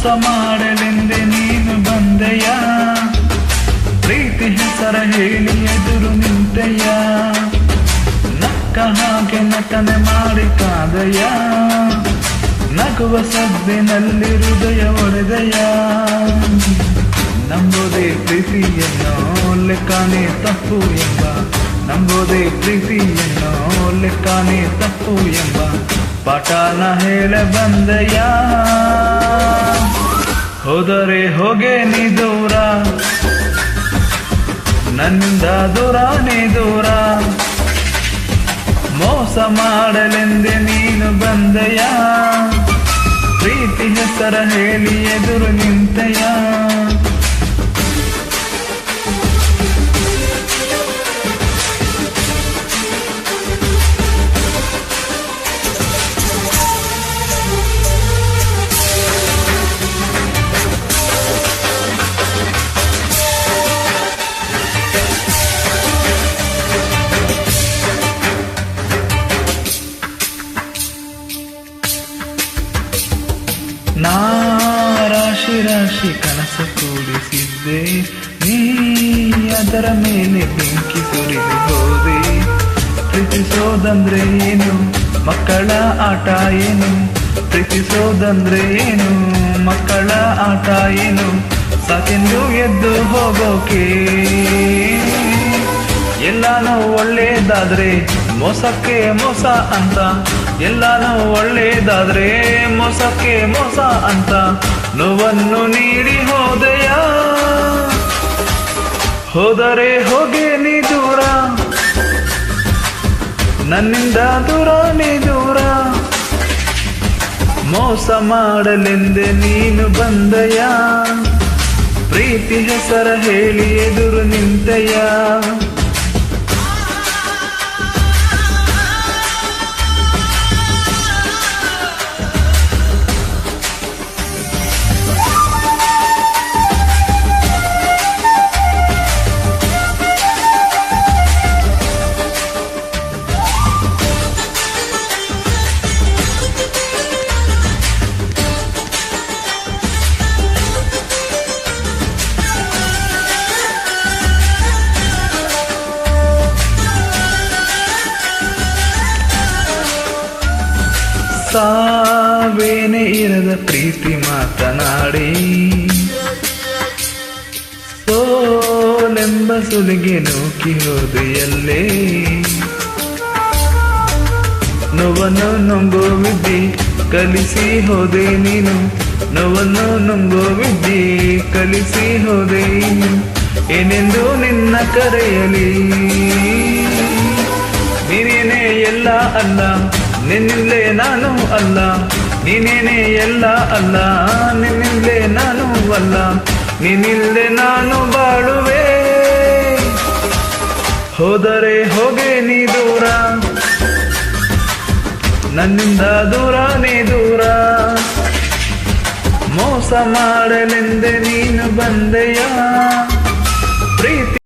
ಮೋಸ ಮಾಡಲೆಂದೆ ನೀನು ಬಂದೆಯ, ಪ್ರೀತಿ ಹೆಸರ ಹೇಳಿ ಎದುರು ನಿಂತೆಯ, ನಕ್ಕ ಹಾಗೆ ನಟನೆ ಮಾಡಿ ಕಾದೆಯ, ನಗುವ ಸದ್ದಿನಲ್ಲಿ ಹೃದಯ ಒಡೆದೆಯ. ನಂಬೋದೇ ಪ್ರೀತಿಯನ್ನು ಲೆಕ್ಕನೇ ತಪ್ಪು ಎಂಬ, ನಂಬೋದೇ ಪ್ರೀತಿಯನ್ನು ಲೆಕ್ಕನೇ ತಪ್ಪು ಎಂಬ ಪಾಠನ ಹೇಳ ಬಂದೆಯ. ಹೋದರೆ ಹೋಗೆ ನೀ ದೂರ, ನನ್ನಿಂದ ದೂರ ನೀ ದೂರ, ಮೋಸ ಮಾಡಲೆಂದೆ ನೀನು ಬಂದೆಯ, ಪ್ರೀತಿ ಹೆಸರ ಹೇಳಿ ಎದುರು ನಿಂತೆಯ. ನಾ ರಾಶಿ ರಾಶಿ ಕನಸು ಕೂಡಿಸಿದ್ದೆ, ನೀ ಅದರ ಮೇಲೆ ಬೆಂಕಿ ಸುರಿದು ಹೋದೆ. ಪ್ರೀತಿಸೋದಂದ್ರೆ ಏನು, ಮಕ್ಕಳ ಆಟ ಏನು, ಪ್ರೀತಿಸೋದಂದ್ರೆ ಏನು, ಮಕ್ಕಳ ಆಟ ಏನು, ಸಾಕೆಂದು ಎದ್ದು ಹೋಗೋಕೆ. ಎಲ್ಲಾನು ಒಳ್ಳೇದಾದ್ರೆ ಮೋಸಕ್ಕೆ ಮೋಸ ಅಂತ, ಎಲ್ಲಾನು ಒಳ್ಳೇದಾದ್ರೆ ಮೋಸಕ್ಕೆ ಮೋಸ ಅಂತ ನೋವನ್ನು ನೀಡಿ ಹೋದೆಯ. ಹೋದರೆ ಹೋಗೆ ನೀ ದೂರ, ನನ್ನಿಂದ ದೂರ ನೀ ದೂರ, ಮೋಸ ಮಾಡಲೆಂದೆ ನೀನು ಬಂದೆಯ, ಪ್ರೀತಿ ಹೆಸರ ಹೇಳಿ ಎದುರು ನಿಂತೆಯ. ಸಾವೇನೆ ಇರದ ಪ್ರೀತಿ ಮಾತನಾಡಿ, ಸೋಲೆಂಬ ಸುಲಿಗೆ ನೂಕಿ ಹೋದೆಯಲ್ಲೇ, ನೋವನ್ನು ನುಂಗೋ ವಿದ್ಯೆ ಕಲಿಸಿ ಹೋದೆ ನೀನು, ನೋವನ್ನು ನುಂಗೋ ವಿದ್ಯೆ ಕಲಿಸಿ ಹೋದೆ ನೀನು. ಏನೆಂದು ನಿನ್ನ ಕರೆಯಲಿ, ನೀನೇನೆ ಎಲ್ಲ ಅಲ್ಲ, ನಿನ್ನಿಂದಲೇ ನಾನು ಅಲ್ಲ, ನೀನೇನೆ ಎಲ್ಲ ಅಲ್ಲ, ನಿನ್ನಿಂದಲೇ ನಾನು ಅಲ್ಲ, ನಿನ್ನಿಂದಲೇ ನಾನು ಬಾಳುವೆ. ಹೋದರೆ ಹೋಗೆ ನೀ ದೂರ, ನನ್ನಿಂದ ದೂರ ನೀ ದೂರ, ಮೋಸ ಮಾಡಲೆಂದೆ ನೀನು ಬಂದೆಯ.